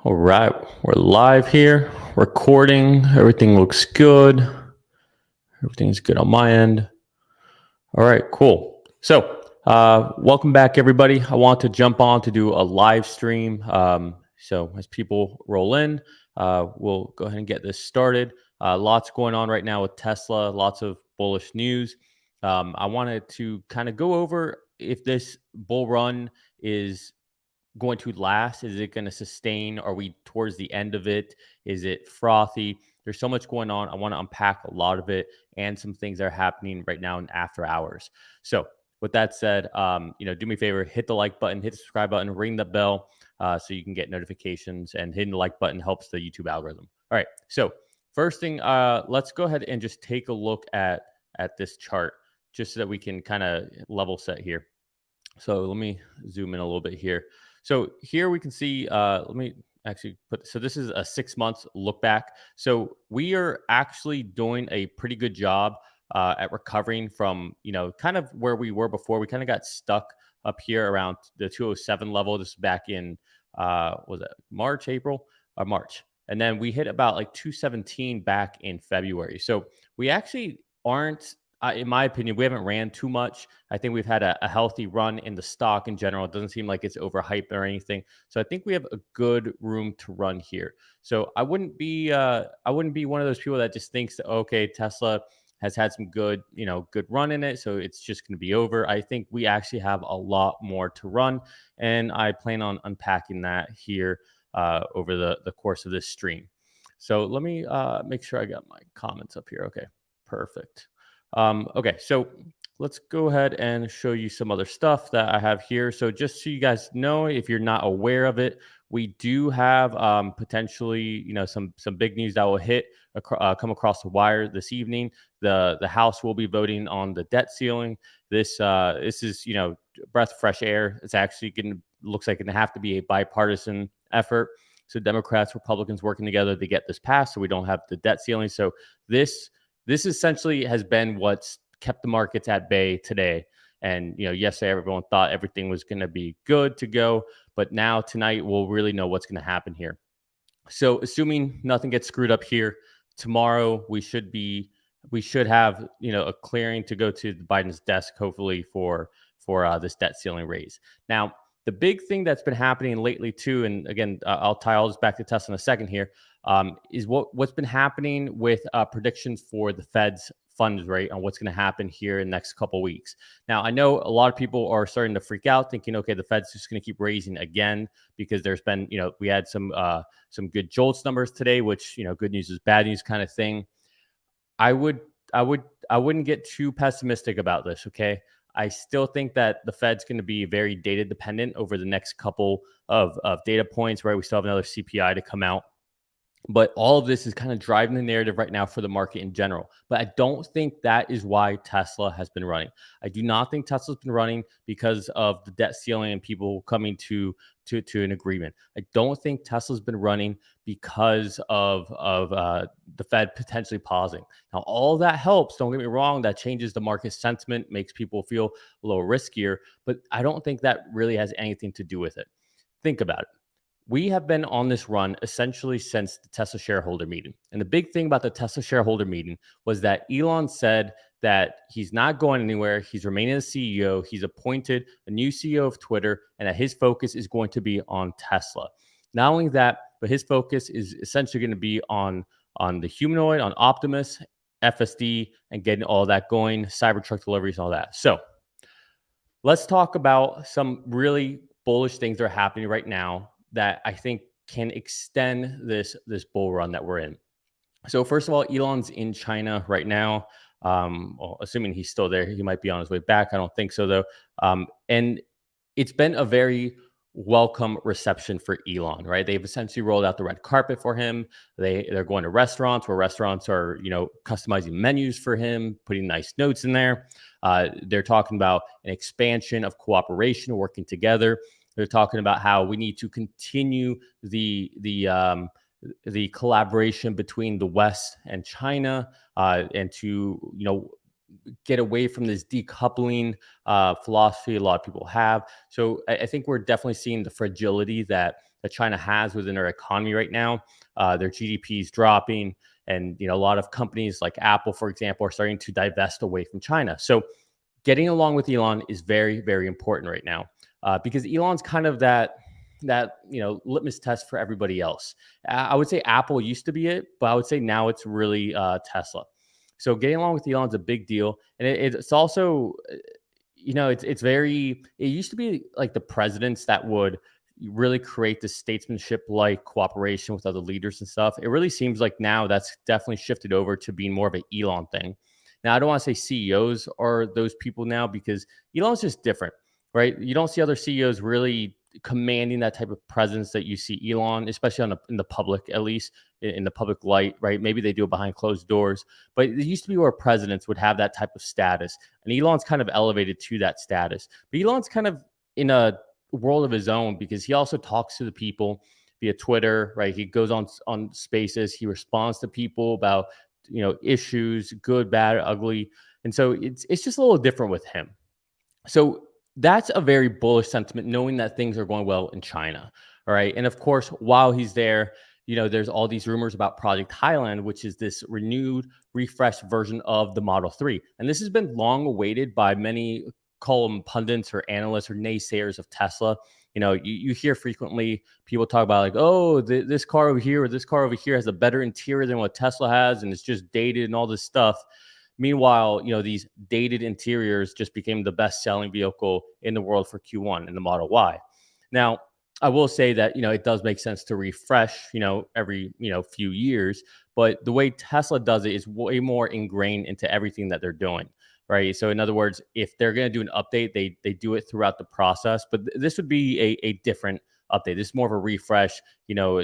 All right, we're live here, recording. Everything looks good. Everything's good on my end. All right, cool. So, welcome back, everybody. I want to jump on to do a live stream. So, as people roll in, we'll go ahead and get this started. Lots going on right now with Tesla, lots of bullish news. I wanted to kind of go over if this bull run is going to last? Is it going to sustain? Are we towards the end of it? Is it frothy? There's so much going on. I want to unpack a lot of it and some things that are happening right now in after hours. So, with that said, do me a favor, hit the like button, hit the subscribe button, ring the bell, so you can get notifications. And hitting the like button helps the YouTube algorithm. All right. So, first thing, let's go ahead and just take a look at this chart, just so that we can kind of level set here. So let me zoom in a little bit here. So here we can see, let me actually so this is a 6 months look back. So we are actually doing a pretty good job at recovering from, kind of where we were before. We kind of got stuck up here around the 207 level. This is back in, was it March, April, or March? And then we hit about like 217 back in February. So we actually aren't, in my opinion, we haven't ran too much. I think we've had a healthy run in the stock in general. It doesn't seem like it's overhyped or anything. So I think we have a good room to run here. So I wouldn't be one of those people that just thinks that, okay, Tesla has had some good run in it, so it's just going to be over. I think we actually have a lot more to run, and I plan on unpacking that here over the course of this stream. So let me make sure I got my comments up here. Okay, perfect. Okay, so let's go ahead and show you some other stuff that I have here. So just so you guys know, if you're not aware of it, we do have potentially, some big news that will come across the wire this evening. The House will be voting on the debt ceiling. This is breath of fresh air. It's actually looks like going to have to be a bipartisan effort. So Democrats, Republicans working together to get this passed, so we don't have the debt ceiling. So this essentially has been what's kept the markets at bay today. And, yesterday everyone thought everything was going to be good to go. But now tonight we'll really know what's going to happen here. So assuming nothing gets screwed up here, tomorrow we should have, a clearing to go to Biden's desk, hopefully for this debt ceiling raise. Now, the big thing that's been happening lately too, and again, I'll tie all this back to Tesla in a second here, is what's been happening with predictions for the Fed's funds rate on what's going to happen here in the next couple of weeks. Now, I know a lot of people are starting to freak out, thinking, okay, the Fed's just going to keep raising again because there's been, we had some good JOLTS numbers today, which good news is bad news kind of thing. I wouldn't get too pessimistic about this. Okay. I still think that the Fed's going to be very data dependent over the next couple of data points, right? We still have another CPI to come out. But all of this is kind of driving the narrative right now for the market in general. But I don't think that is why Tesla has been running. I do not think Tesla's been running because of the debt ceiling and people coming to an agreement. I don't think Tesla's been running because of the Fed potentially pausing. Now, all that helps. Don't get me wrong. That changes the market sentiment, makes people feel a little riskier. But I don't think that really has anything to do with it. Think about it. We have been on this run essentially since the Tesla shareholder meeting. And the big thing about the Tesla shareholder meeting was that Elon said that he's not going anywhere. He's remaining the CEO. He's appointed a new CEO of Twitter, and that his focus is going to be on Tesla. Not only that, but his focus is essentially going to be on the humanoid, on Optimus, FSD, and getting all that going, Cybertruck deliveries, and all that. So let's talk about some really bullish things that are happening right now that I think can extend this bull run that we're in. So first of all, Elon's in China right now. Well, assuming he's still there, he might be on his way back. I don't think so though. And it's been a very welcome reception for Elon, right? They've essentially rolled out the red carpet for him. They're going to restaurants where restaurants are, customizing menus for him, putting nice notes in there. They're talking about an expansion of cooperation, working together. They're talking about how we need to continue the collaboration between the West and China, and to get away from this decoupling philosophy a lot of people have. So I think we're definitely seeing the fragility that that China has within their economy right now. Their GDP is dropping, and a lot of companies like Apple, for example, are starting to divest away from China. So getting along with Elon is very, very important right now, because Elon's kind of that litmus test for everybody else. I would say Apple used to be it, but I would say now it's really Tesla. So getting along with Elon's a big deal, and it's also, it's very. It used to be like the presidents that would really create this statesmanship like cooperation with other leaders and stuff. It really seems like now that's definitely shifted over to being more of an Elon thing. Now, I don't want to say CEOs are those people now, because Elon's just different, right? You don't see other CEOs really commanding that type of presence that you see Elon, especially in the public, at least in the public light, right? Maybe they do it behind closed doors, but it used to be where presidents would have that type of status, and Elon's kind of elevated to that status. But Elon's kind of in a world of his own, because he also talks to the people via Twitter, right? He goes on spaces, he responds to people about issues, good, bad, ugly, and so it's just a little different with him. So that's a very bullish sentiment, knowing that things are going well in China. All right. And of course, while he's there, there's all these rumors about Project Highland, which is this renewed, refreshed version of the Model 3. And this has been long awaited by many, call them pundits or analysts or naysayers of Tesla. You hear frequently people talk about, like, oh, this car over here or this car over here has a better interior than what Tesla has, and it's just dated and all this stuff. Meanwhile, these dated interiors just became the best-selling vehicle in the world for Q1 in the Model Y. Now, I will say that it does make sense to refresh every few years, but the way Tesla does it is way more ingrained into everything that they're doing, right? So in other words, if they're going to do an update, they do it throughout the process. But this would be a different update. This is more of a refresh.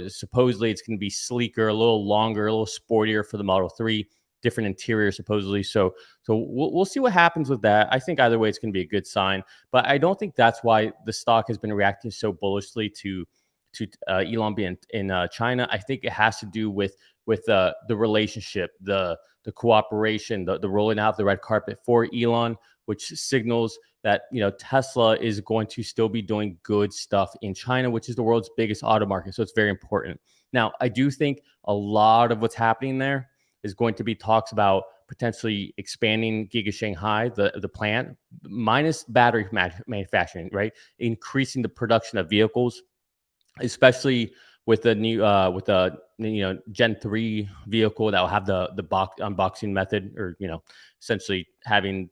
Supposedly it's going to be sleeker, a little longer, a little sportier for the Model 3. Different interior supposedly. So we'll see what happens with that. I think either way it's going to be a good sign, but I don't think that's why the stock has been reacting so bullishly to Elon being in China. I think it has to do with the relationship, the cooperation, the rolling out the red carpet for Elon, which signals that Tesla is going to still be doing good stuff in China, which is the world's biggest auto market. So it's very important. Now, I do think a lot of what's happening there is going to be talks about potentially expanding Giga Shanghai, the plant, minus battery manufacturing, right? Increasing the production of vehicles, especially with the new Gen 3 vehicle that will have the unboxing method, or essentially having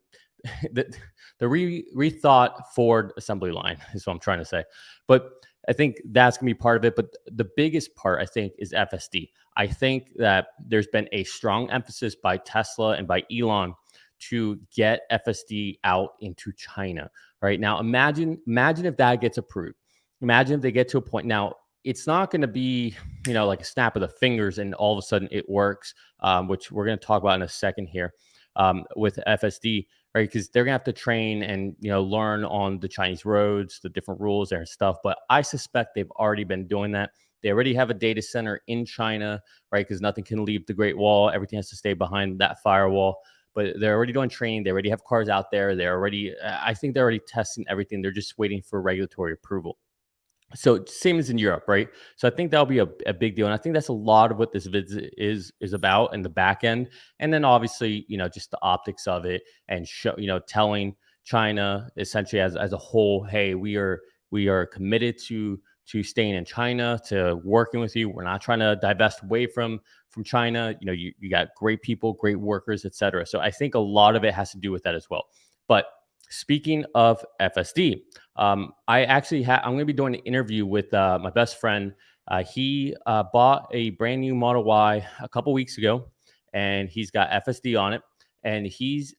the rethought Ford assembly line is what I'm trying to say. But I think that's going to be part of it. But the biggest part, I think, is FSD. I think that there's been a strong emphasis by Tesla and by Elon to get FSD out into China. Right now, imagine if that gets approved. Imagine if they get to a point. Now, it's not going to be, like a snap of the fingers and all of a sudden it works, which we're going to talk about in a second here, with FSD. Right, because they're gonna have to train and learn on the Chinese roads, the different rules there and stuff. But I suspect they've already been doing that. They already have a data center in China, right? Because nothing can leave the Great Wall; everything has to stay behind that firewall. But they're already doing training. They already have cars out there. I think they're already testing everything. They're just waiting for regulatory approval. So same as in Europe, right? So I think that'll be a big deal. And I think that's a lot of what this visit is about in the back end. And then obviously, just the optics of it, and telling China essentially as a whole, hey, we are committed to staying in China, to working with you. We're not trying to divest away from China. You got great people, great workers, et cetera. So I think a lot of it has to do with that as well. But speaking of FSD, I'm going to be doing an interview with my best friend. He bought a brand new Model Y a couple weeks ago, and he's got FSD on it. And he's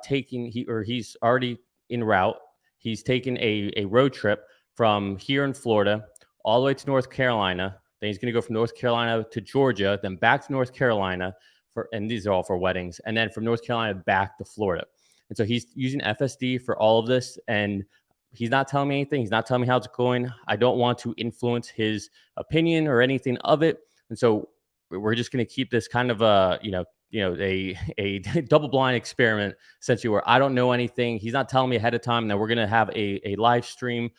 he's already en route. He's taking a road trip from here in Florida all the way to North Carolina. Then he's going to go from North Carolina to Georgia, then back to North Carolina and these are all for weddings, and then from North Carolina back to Florida. And so he's using FSD for all of this, and he's not telling me anything. He's not telling me how it's going. I don't want to influence his opinion or anything of it. And so we're just going to keep this kind of a double blind experiment essentially where I don't know anything. He's not telling me ahead of time. That we're gonna have a live stream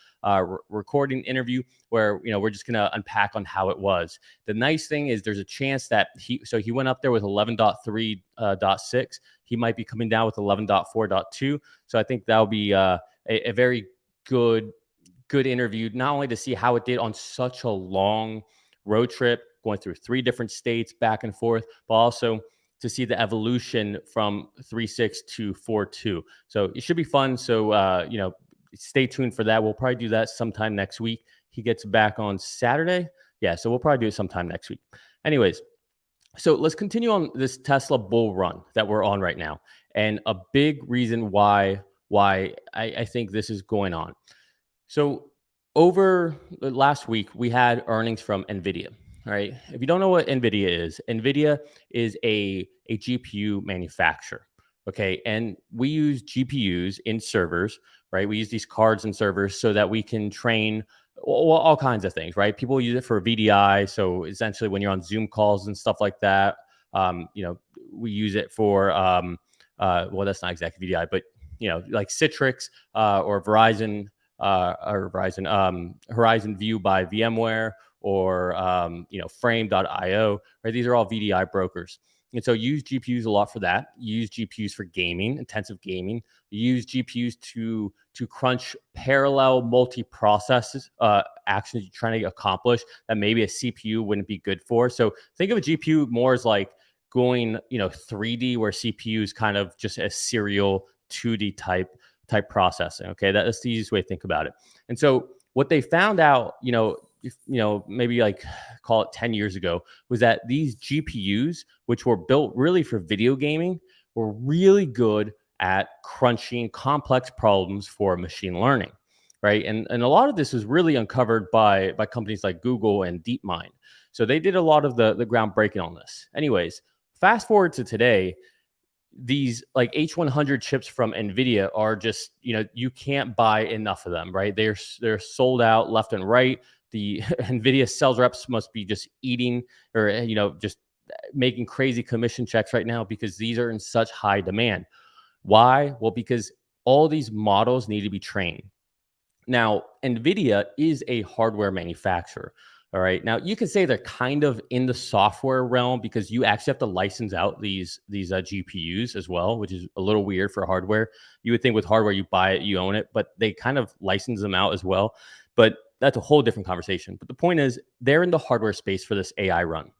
recording interview where we're just gonna unpack on how it was. The nice thing is there's a chance that he went up there with 11.3.6. He might be coming down with 11.4.2. So I think that'll be a very good interview, not only to see how it did on such a long road trip, going through 3 different states back and forth, but also to see the evolution from 3.6 to 4.2. So it should be fun. So, stay tuned for that. We'll probably do that sometime next week. He gets back on Saturday. Yeah. So we'll probably do it sometime next week. Anyways, so let's continue on this Tesla bull run that we're on right now. And a big reason why I think this is going on. So over the last week, we had earnings from NVIDIA. All right. If you don't know what NVIDIA is a GPU manufacturer. Okay. And we use GPUs in servers, right? We use these cards in servers so that we can train all kinds of things, right? People use it for VDI. So essentially when you're on Zoom calls and stuff like that, we use it for, well, that's not exactly VDI, but, like Citrix or Verizon, Horizon View by VMware, or Frame.io, right? These are all VDI brokers. And so you use GPUs a lot for that. You use GPUs for gaming, intensive gaming. You use GPUs to crunch parallel multi-processes actions you're trying to accomplish that maybe a CPU wouldn't be good for. So think of a GPU more as like going 3D, where CPU is kind of just a serial 2D type processing. Okay, that's the easiest way to think about it. And so what they found out, maybe like call it 10 years ago, was that these GPUs, which were built really for video gaming, were really good at crunching complex problems for machine learning, right? And a lot of this was really uncovered by companies like Google and DeepMind. So they did a lot of the groundbreaking on this. Anyways, fast forward to today, these like H100 chips from NVIDIA are just, you can't buy enough of them, right? They're sold out left and right. The NVIDIA sales reps must be just eating, or, just making crazy commission checks right now because these are in such high demand. Why? Well, because all these models need to be trained. Now, NVIDIA is a hardware manufacturer. All right. Now you can say they're kind of in the software realm because you actually have to license out these GPUs as well, which is a little weird for hardware. You would think with hardware, you buy it, you own it, but they kind of license them out as well. But that's a whole different conversation. But the point is, they're in the hardware space for this AI run.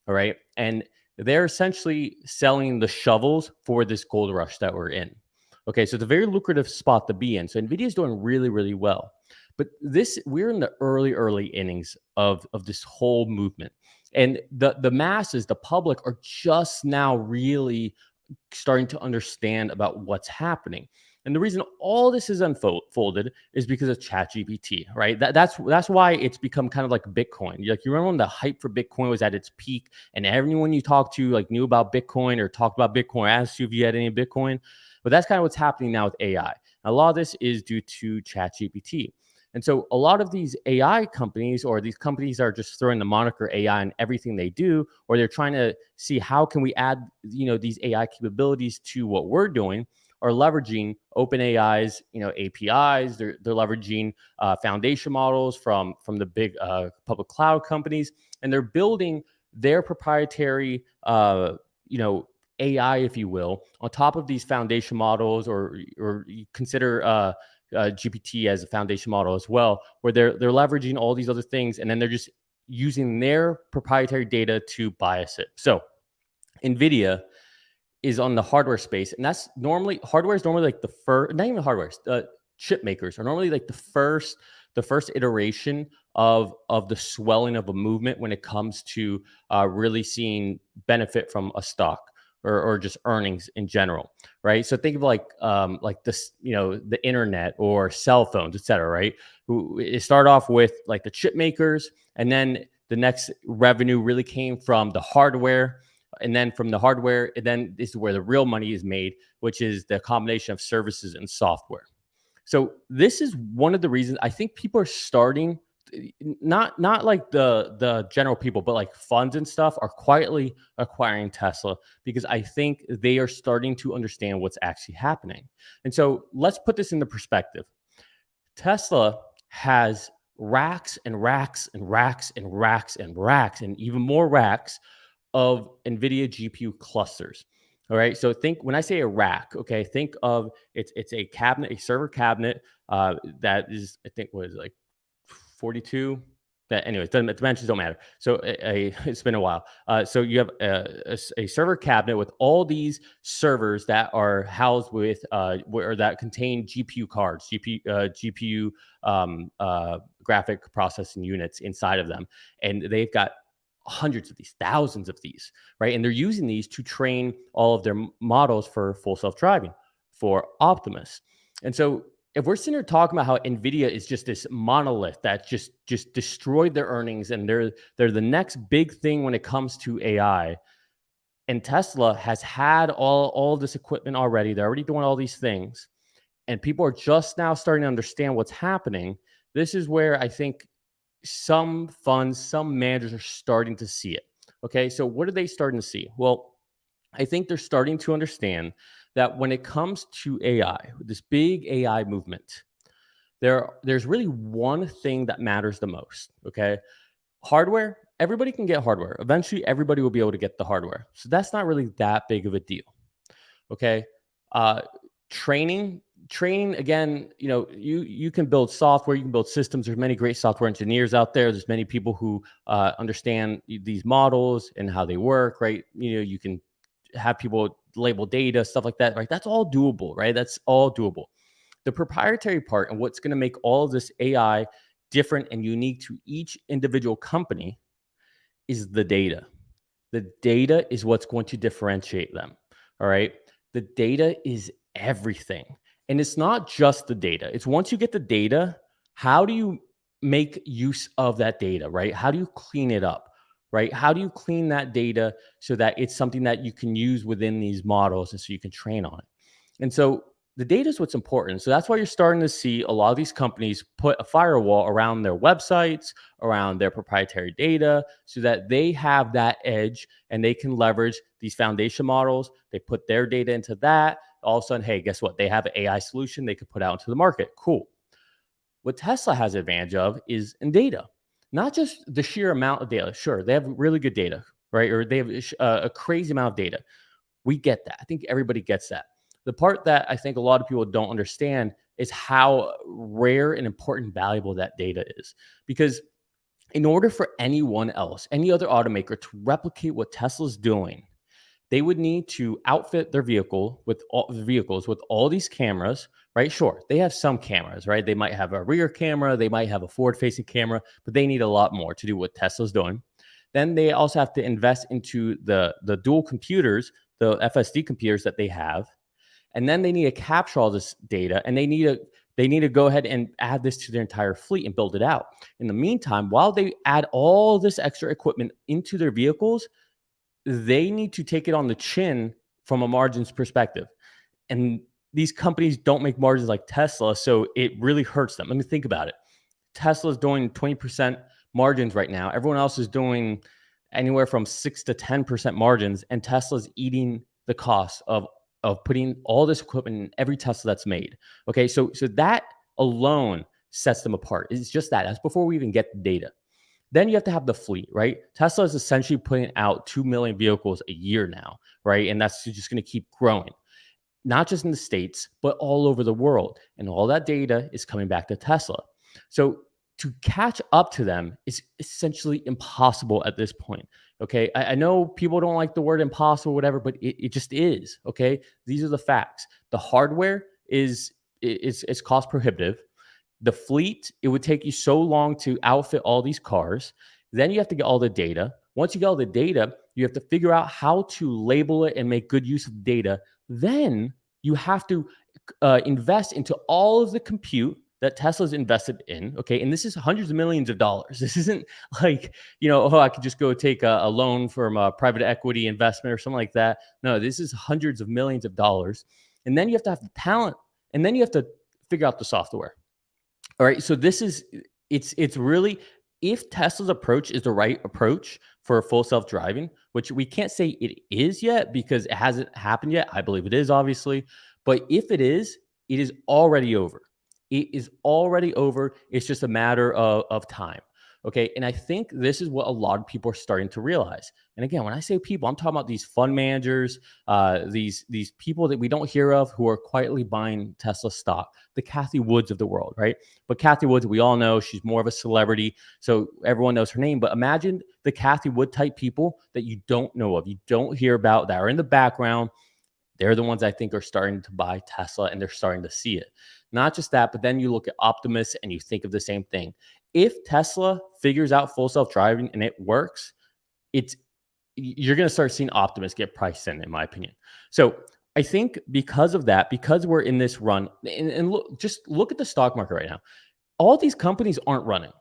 All right. And they're essentially selling the shovels for this gold rush that we're in. Okay. So it's a very lucrative spot to be in. So NVIDIA is doing really, really well. But we're in the early innings of this whole movement. And the masses, the public, are just now really starting to understand about what's happening. And the reason all this is unfolded is because of ChatGPT, right? That's why it's become kind of like Bitcoin. You remember when the hype for Bitcoin was at its peak, and everyone you talked to like knew about Bitcoin or talked about Bitcoin, or asked you if you had any Bitcoin. But that's kind of what's happening now with AI. And a lot of this is due to ChatGPT. And so a lot of these AI companies, or these companies, are just throwing the moniker AI in everything they do, or they're trying to see how can we add, these AI capabilities to what we're doing, are leveraging OpenAI's, APIs. They're leveraging foundation models from the big public cloud companies, and they're building their proprietary, AI, if you will, on top of these foundation models, or you consider GPT as a foundation model as well, where they're leveraging all these other things, and then they're just using their proprietary data to bias it. So NVIDIA is on the hardware space, and hardware is normally like the first, not even hardware, chip makers are normally like the first iteration of the swelling of a movement when it comes to really seeing benefit from a stock, or just earnings in general, right? So think of like this, the internet or cell phones, et cetera, right? It started off with like the chip makers, and then the next revenue really came from the hardware. And then from the hardware, and then this is where the real money is made, which is the combination of services and software. So this is one of the reasons I think people are starting not like the general people, but like funds and stuff are quietly acquiring Tesla because I think they are starting to understand what's actually happening. And so let's put this into perspective. Tesla has racks and racks and racks and racks and racks and even more racks of NVIDIA GPU clusters. All right. So think when I say a rack, okay, think of it's a cabinet, a server cabinet that is, I think, was like 42. That anyways, the dimensions don't matter. So it's been a while. So you have a server cabinet with all these servers that are housed with or that contain GPU cards, GPU graphic processing units inside of them, and they've got hundreds of these, thousands of these, right? And they're using these to train all of their models for full self-driving, for Optimus. And so if we're sitting here talking about how Nvidia is just this monolith that just destroyed their earnings and they're the next big thing when it comes to AI, and Tesla has had all this equipment already, they're already doing all these things, and people are just now starting to understand what's happening. This is where I think some funds, some managers are starting to see it. Okay, so what are they starting to see? Well, I think they're starting to understand that when it comes to AI, this big AI movement, there's really one thing that matters the most. Okay, hardware. Everybody can get hardware. Eventually, everybody will be able to get the hardware. So that's not really that big of a deal. Okay, uh, training. Training again, you can build software, you can build systems. There's many great software engineers out there. There's many people who understand these models and how they work, right? You can have people label data, stuff like that, right? That's all doable, right? That's all doable. The proprietary part and what's going to make all of this AI different and unique to each individual company is the data. The data is what's going to differentiate them. All right. The data is everything. And it's not just the data. It's once you get the data, how do you make use of that data, right? How do you clean it up, right? How do you clean that data so that it's something that you can use within these models and so you can train on it? And so the data is what's important. So that's why you're starting to see a lot of these companies put a firewall around their websites, around their proprietary data, so that they have that edge and they can leverage these foundation models. They put their data into that. All of a sudden, hey, guess what? They have an AI solution they could put out into the market. Cool. What Tesla has advantage of is in data, not just the sheer amount of data. Sure, they have really good data, right? Or they have a crazy amount of data. We get that. I think everybody gets that. The part that I think a lot of people don't understand is how rare and important, valuable that data is. Because in order for anyone else, any other automaker to replicate what Tesla's doing, they would need to outfit their vehicles with all these cameras, right? Sure, they have some cameras, right? They might have a rear camera, they might have a forward-facing camera, but they need a lot more to do what Tesla's doing. Then they also have to invest into the dual computers, the FSD computers that they have, and then they need to capture all this data, and they need to go ahead and add this to their entire fleet and build it out. In the meantime, while they add all this extra equipment into their vehicles, they need to take it on the chin from a margins perspective. And these companies don't make margins like Tesla, so it really hurts them. Let me think about it. Tesla's doing 20% margins right now. Everyone else is doing anywhere from 6 to 10% margins, and Tesla's eating the cost of putting all this equipment in every Tesla that's made. Okay, so that alone sets them apart. It's just that. That's before we even get the data. Then you have to have the fleet, right? Tesla is essentially putting out 2 million vehicles a year now, right? And that's just going to keep growing, not just in the States, but all over the world. And all that data is coming back to Tesla. So to catch up to them is essentially impossible at this point. Okay. I know people don't like the word impossible, whatever, but it just is. Okay. These are the facts. The hardware is cost prohibitive. The fleet, it would take you so long to outfit all these cars. Then you have to get all the data. Once you get all the data, you have to figure out how to label it and make good use of data. Then you have to invest into all of the compute that Tesla's invested in. Okay. And this is hundreds of millions of dollars. This isn't like, I could just go take a loan from a private equity investment or something like that. No, this is hundreds of millions of dollars. And then you have to have the talent, and then you have to figure out the software. All right. So this is It's really, if Tesla's approach is the right approach for full self-driving, which we can't say it is yet because it hasn't happened yet. I believe it is, obviously, but if it is already over. It is already over. It's just a matter of time. Okay. And I think this is what a lot of people are starting to realize. And again, when I say people, I'm talking about these fund managers, these people that we don't hear of who are quietly buying Tesla stock, the Kathy Woods of the world, right? But Kathy Woods, we all know she's more of a celebrity, so everyone knows her name. But imagine the Kathy Wood type people that you don't know of, you don't hear about, that are in the background. They're the ones I think are starting to buy Tesla, and they're starting to see it. Not just that, but then you look at Optimus and you think of the same thing. If Tesla figures out full self-driving and it works, it's you're going to start seeing Optimus get priced in my opinion. So I think because of that, because we're in this run, and look, just look at the stock market right now. All these companies aren't running.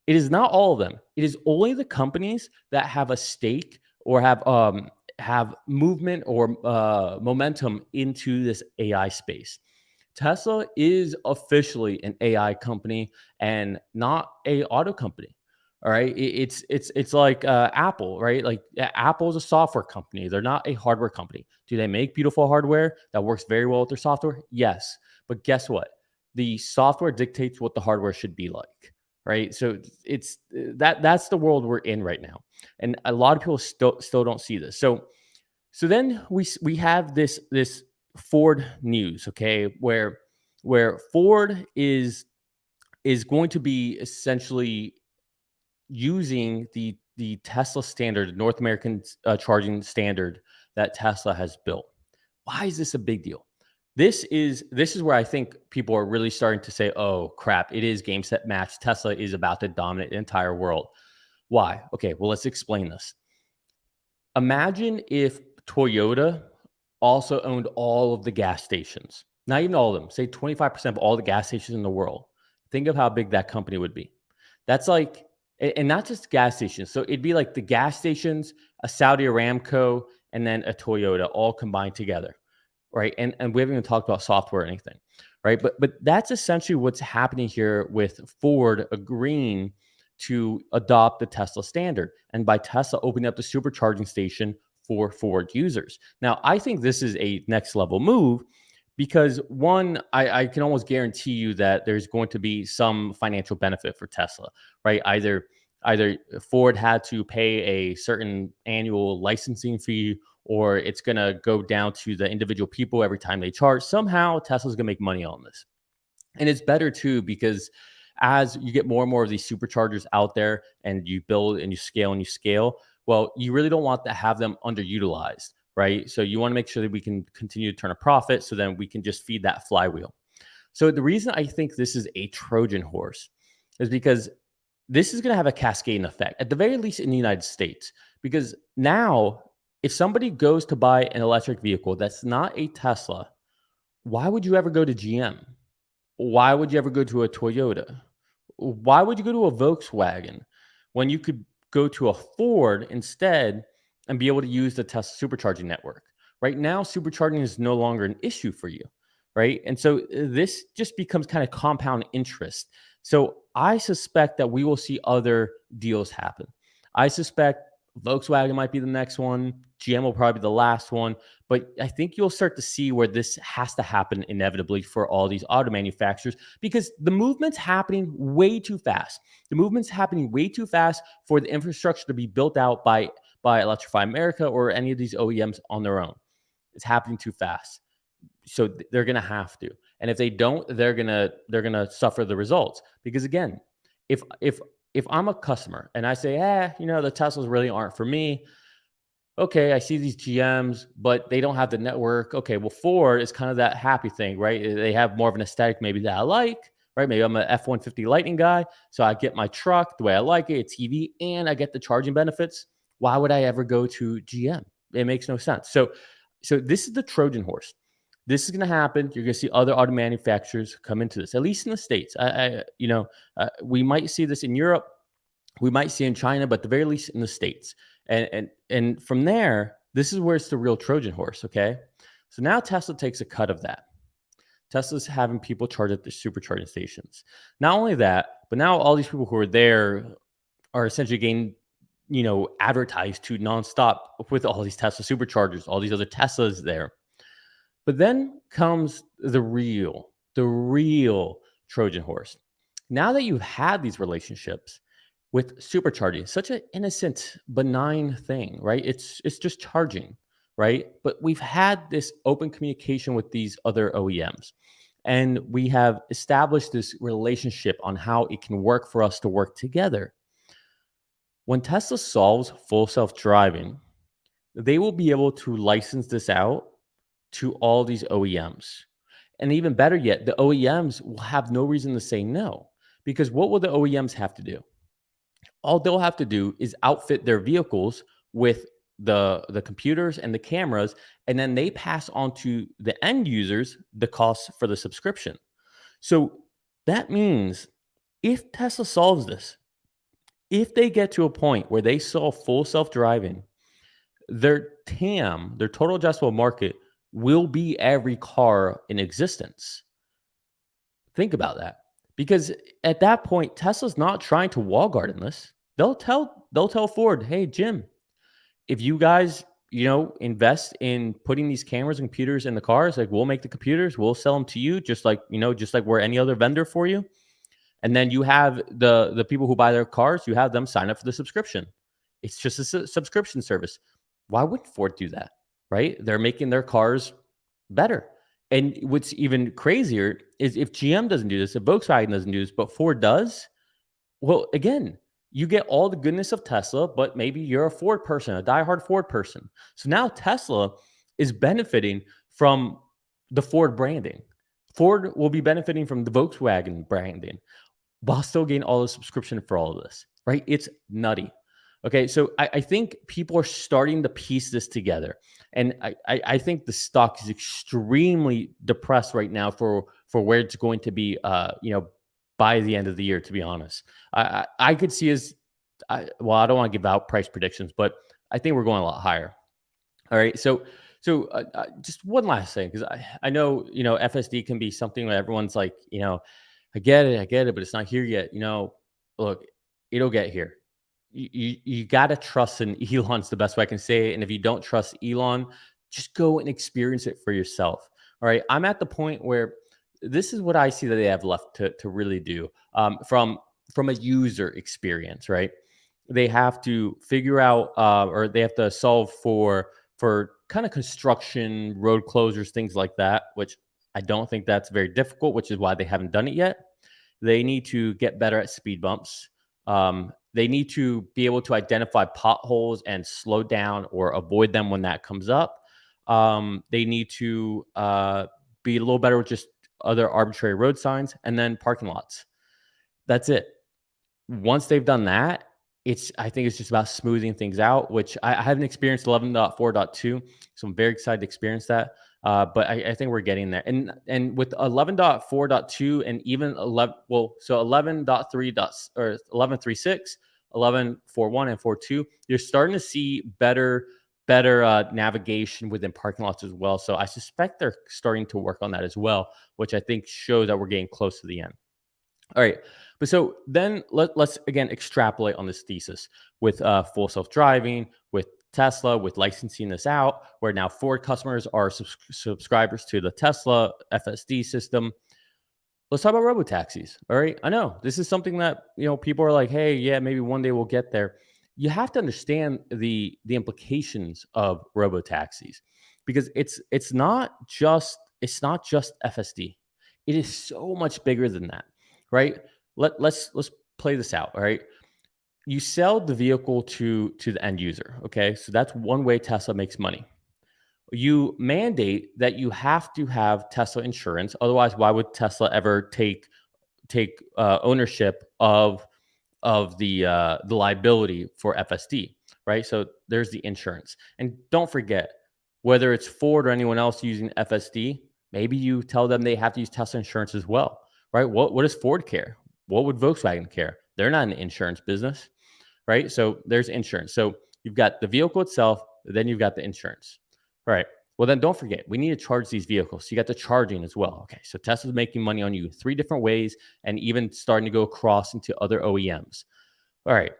It is not all of them. It is only the companies that have a stake or have movement or momentum into this AI space. Tesla is officially an AI company and not a auto company. All right, it's like Apple, right? Like Apple is a software company. They're not a hardware company. Do they make beautiful hardware that works very well with their software? Yes, but guess what? The software dictates what the hardware should be like, right? So it's that's the world we're in right now, and a lot of people still don't see this. So then we have this Ford news, okay, where Ford is going to be essentially using the Tesla standard, North American charging standard that Tesla has built. Why is this a big deal? This is where I think people are really starting to say, "Oh crap! It is game set match. Tesla is about to dominate the entire world." Why? Okay, well let's explain this. Imagine if Toyota also owned all of the gas stations. Not even all of them. Say 25% of all the gas stations in the world. Think of how big that company would be. That's like, and not just gas stations. So it'd be like the gas stations, a Saudi Aramco, and then a Toyota all combined together, right? And we haven't even talked about software or anything, right? But that's essentially what's happening here with Ford agreeing to adopt the Tesla standard, and by Tesla opening up the supercharging station for Ford users. Now, I think this is a next level move because one, I can almost guarantee you that there's going to be some financial benefit for Tesla, right? Either Ford had to pay a certain annual licensing fee, or it's going to go down to the individual people every time they charge. Somehow Tesla's going to make money on this. And it's better too because as you get more and more of these superchargers out there and you build and you scale, well, you really don't want to have them underutilized, right? So you want to make sure that we can continue to turn a profit so then we can just feed that flywheel. So the reason I think this is a Trojan horse is because this is going to have a cascading effect, at the very least in the United States. Because now, if somebody goes to buy an electric vehicle that's not a Tesla, why would you ever go to GM? Why would you ever go to a Toyota? Why would you go to a Volkswagen when you could go to a Ford instead and be able to use the Tesla supercharging network? Right now, supercharging is no longer an issue for you, right? And so this just becomes kind of compound interest. So I suspect that we will see other deals happen. I suspect Volkswagen might be the next one. GM will probably be the last one. But I think you'll start to see where this has to happen inevitably for all these auto manufacturers because the movement's happening way too fast. The movement's happening way too fast for the infrastructure to be built out by Electrify America or any of these OEMs on their own. It's happening too fast. So they're going to have to. And if they don't, they're going to suffer the results. Because again, if I'm a customer and I say, the Teslas really aren't for me. Okay, I see these GMs, but they don't have the network. Okay, well, Ford is kind of that happy thing, right? They have more of an aesthetic maybe that I like, right? Maybe I'm an F-150 Lightning guy, so I get my truck the way I like it. It's EV, and I get the charging benefits. Why would I ever go to GM? It makes no sense. So this is the Trojan horse. This is going to happen. You're going to see other auto manufacturers come into this, at least in the States. We might see this in Europe. We might see in China, but at the very least in the States. And from there, this is where it's the real Trojan horse, okay? So now Tesla takes a cut of that. Tesla's having people charge at the supercharging stations. Not only that, But now all these people who are there are essentially getting, advertised to nonstop with all these Tesla superchargers, all these other Teslas there. But then comes the real Trojan horse. Now that you've had these relationships with supercharging, such an innocent, benign thing, right? It's just charging, right? But we've had this open communication with these other OEMs. And we have established this relationship on how it can work for us to work together. When Tesla solves full self-driving, they will be able to license this out to all these OEMs. And even better yet, the OEMs will have no reason to say no. Because what will the OEMs have to do? All they'll have to do is outfit their vehicles with the computers and the cameras, and then they pass on to the end users the cost for the subscription. So that means if Tesla solves this, if they get to a point where they solve full self-driving, their TAM, their total addressable market, will be every car in existence. Think about that. Because at that point, Tesla's not trying to wall garden this. They'll tell Ford, hey, Jim, if you guys, invest in putting these cameras and computers in the cars, like we'll make the computers, we'll sell them to you, just like we're any other vendor for you. And then you have the people who buy their cars, you have them sign up for the subscription. It's just a subscription service. Why wouldn't Ford do that? Right? They're making their cars better. And what's even crazier is if GM doesn't do this, if Volkswagen doesn't do this, but Ford does, well, again, you get all the goodness of Tesla, but maybe you're a Ford person, a diehard Ford person. So now Tesla is benefiting from the Ford branding. Ford will be benefiting from the Volkswagen branding while still getting all the subscription for all of this, right? It's nutty. Okay, so I think people are starting to piece this together. And I think the stock is extremely depressed right now for where it's going to be, by the end of the year, to be honest. I could see I don't want to give out price predictions, but I think we're going a lot higher. All right, so just one last thing, because I know, FSD can be something that everyone's like, I get it, but it's not here yet. Look, it'll get here. You got to trust in Elon's the best way I can say it. And if you don't trust Elon, just go and experience it for yourself. All right. I'm at the point where this is what I see that they have left to really do, from a user experience, right? They have to figure out, or they have to solve for kind of construction, road closures, things like that, which I don't think that's very difficult, which is why they haven't done it yet. They need to get better at speed bumps. They need to be able to identify potholes and slow down or avoid them when that comes up. They need to be a little better with just other arbitrary road signs, and then parking lots. That's it. Once they've done that, I think it's just about smoothing things out, which I haven't experienced 11.4.2, so I'm very excited to experience that. But I think we're getting there. And with 11.4.2 and even 11.3 or 11.3.6, 11.4.1 and 4.2, you're starting to see better navigation within parking lots as well. So I suspect they're starting to work on that as well, which I think shows that we're getting close to the end. All right. But so then let's again extrapolate on this thesis with full self-driving, with Tesla, with licensing this out, where now Ford customers are subscribers to the Tesla FSD system. Let's talk about robotaxis. All right. I know this is something that, people are like, hey, yeah, maybe one day we'll get there. You have to understand the implications of robotaxis, because it's not just FSD. It is so much bigger than that, right? Let's play this out. All right. You sell the vehicle to the end user. Okay. So that's one way Tesla makes money. You mandate that you have to have Tesla insurance. Otherwise, why would Tesla ever take ownership of the liability for FSD, right? So there's the insurance. And don't forget, whether it's Ford or anyone else using FSD, maybe you tell them they have to use Tesla insurance as well, right? What does Ford care? What would Volkswagen care? They're not in the insurance business, right? So there's insurance. So you've got the vehicle itself, then you've got the insurance. All right. Well, then don't forget, we need to charge these vehicles. So you got the charging as well. Okay, so Tesla's making money on you 3 different ways and even starting to go across into other OEMs. All right.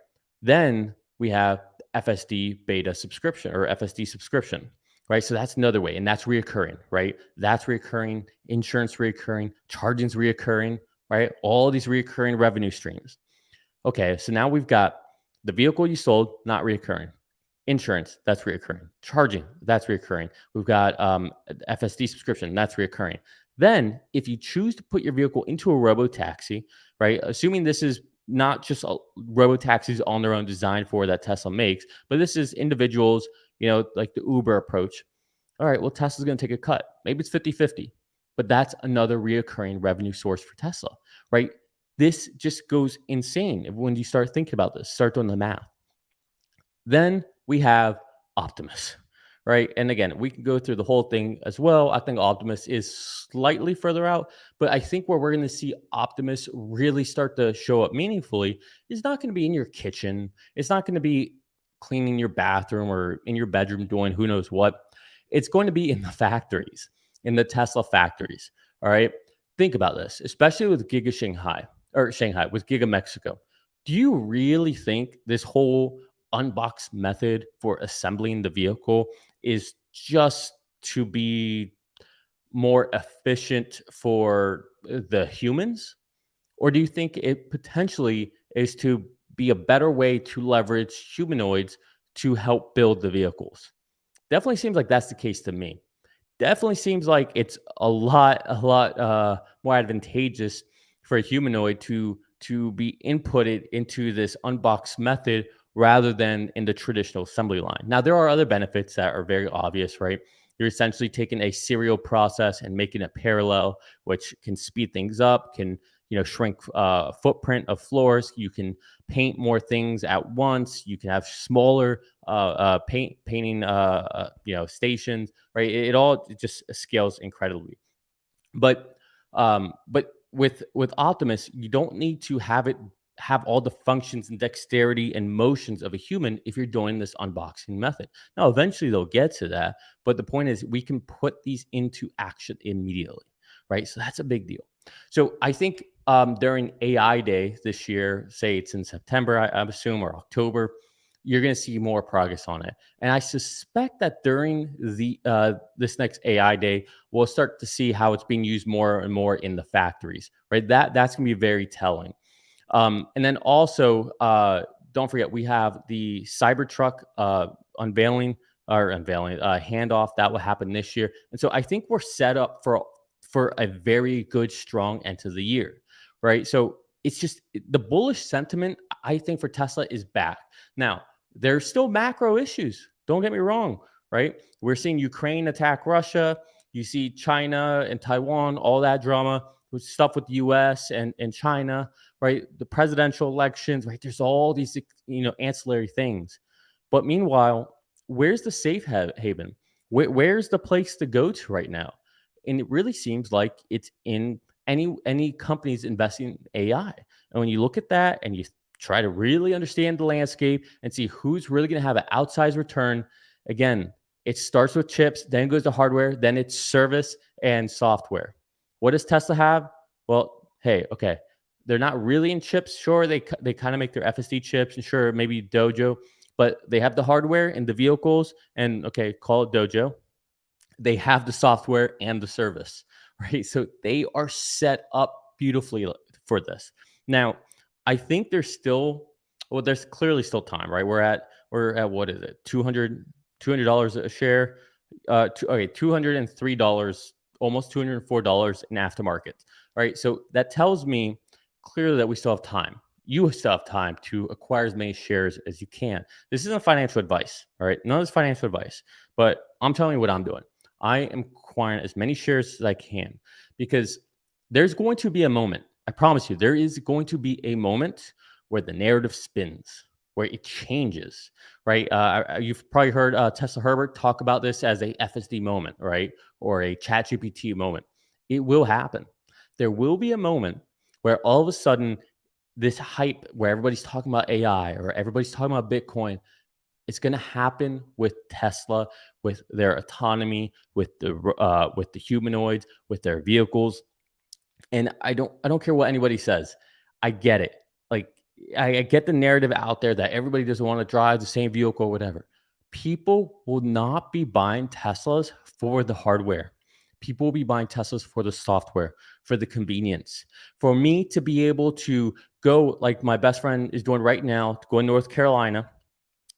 Then we have FSD beta subscription or FSD subscription, right? So that's another way, and that's reoccurring, right? That's reoccurring, insurance reoccurring, charging's reoccurring, right? All these reoccurring revenue streams. Okay, so now we've got the vehicle you sold, not reoccurring. Insurance, that's reoccurring. Charging, that's reoccurring. We've got FSD subscription, that's reoccurring. Then, if you choose to put your vehicle into a robo taxi, right? Assuming this is not just robo taxis on their own design for that Tesla makes, but this is individuals, like the Uber approach. All right, well, Tesla's going to take a cut. Maybe it's 50-50, but that's another reoccurring revenue source for Tesla, right? This just goes insane when you start thinking about this, start doing the math. Then we have Optimus, right? And again, we can go through the whole thing as well. I think Optimus is slightly further out, but I think where we're going to see Optimus really start to show up meaningfully is not going to be in your kitchen. It's not going to be cleaning your bathroom or in your bedroom doing who knows what. It's going to be in the factories, in the Tesla factories. All right. Think about this, especially with Giga Shanghai with Giga Mexico. Do you really think this whole unbox method for assembling the vehicle is just to be more efficient for the humans? Or do you think it potentially is to be a better way to leverage humanoids to help build the vehicles? Definitely seems like that's the case to me. Definitely seems like it's a lot more advantageous for a humanoid to be inputted into this unbox method rather than in the traditional assembly line. Now, there are other benefits that are very obvious, right? You're essentially taking a serial process and making it parallel, which can speed things up, can shrink footprint of floors. You can paint more things at once. You can have smaller painting stations, right? It all just scales incredibly. But with Optimus, you don't need to have all the functions and dexterity and motions of a human if you're doing this unboxing method. Now, eventually they'll get to that, but the point is we can put these into action immediately, right? So that's a big deal. So I think during AI Day this year, say it's in September, I assume, or October, you're going to see more progress on it. And I suspect that during this next AI Day, we'll start to see how it's being used more and more in the factories, right? That's going to be very telling. And then also, don't forget, we have the Cybertruck handoff that will happen this year. And so I think we're set up for a very good, strong end to the year, right? So it's just the bullish sentiment, I think, for Tesla is back. Now, there's still macro issues. Don't get me wrong, right? We're seeing Ukraine attack Russia. You see China and Taiwan, all that drama with stuff with the US and China, right? The presidential elections, right? There's all these, ancillary things. But meanwhile, where's the safe haven? Where's the place to go to right now? And it really seems like it's in any companies investing in AI. And when you look at that and you try to really understand the landscape and see who's really going to have an outsized return, again, it starts with chips, then goes to hardware, then it's service and software. What does Tesla have? Well, hey, okay, they're not really in chips. Sure, they kind of make their FSD chips, and sure, maybe Dojo, but they have the hardware and the vehicles, and okay, call it Dojo. They have the software and the service, right? So they are set up beautifully for this. Now, I think there's clearly still time, right? We're at what is it? $200 a share. $203, almost $204 in aftermarket. Right. So that tells me clearly that we still have time. You still have time to acquire as many shares as you can. This isn't financial advice. All right. None of this financial advice, but I'm telling you what I'm doing. I am acquiring as many shares as I can because there's going to be a moment. I promise you, there is going to be a moment where the narrative spins, where it changes, right? You've probably heard Tesla Herbert talk about this as a FSD moment, right? Or a ChatGPT moment. It will happen. There will be a moment where all of a sudden this hype where everybody's talking about AI or everybody's talking about Bitcoin It's going to happen with Tesla, with their autonomy, with the humanoids, with their vehicles. And I don't care what anybody says. I get it. Like I get the narrative out there that everybody doesn't want to drive the same vehicle or whatever. People will not be buying Teslas for the hardware. People will be buying Teslas for the software, for the convenience. For me to be able to go like my best friend is doing right now, to go in North Carolina,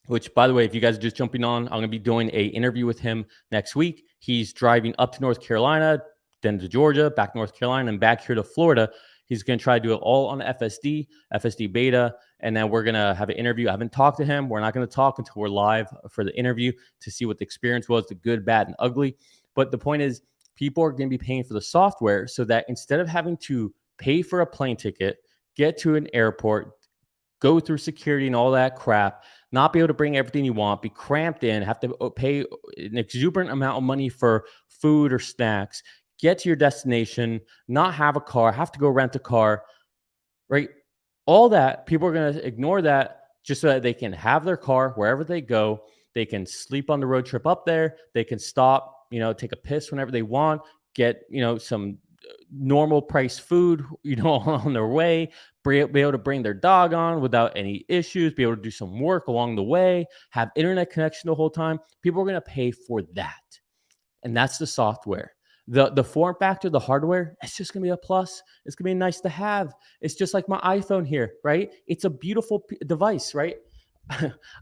which, by the way, if you guys are just jumping on, I'm going to be doing a interview with him next week. He's driving up to North Carolina, then to Georgia, back to North Carolina, and back here to Florida. He's going to try to do it all on FSD beta, and then we're going to have an interview. I haven't talked to him. We're not going to talk until we're live for the interview to see what the experience was, the good, bad, and ugly. But the point is, people are going to be paying for the software so that instead of having to pay for a plane ticket, get to an airport, go through security and all that crap, not be able to bring everything you want, be cramped in, have to pay an exuberant amount of money for food or snacks, get to your destination, not have a car, have to go rent a car, right? All that, people are going to ignore that just so that they can have their car wherever they go. They can sleep on the road trip up there. They can stop, take a piss whenever they want, get, some normal price food, on their way, be able to bring their dog on without any issues, be able to do some work along the way, have internet connection the whole time. People are going to pay for that. And that's the software. The form factor, the hardware, it's just going to be a plus. It's going to be nice to have. It's just like my iPhone here, right? It's a beautiful device, right?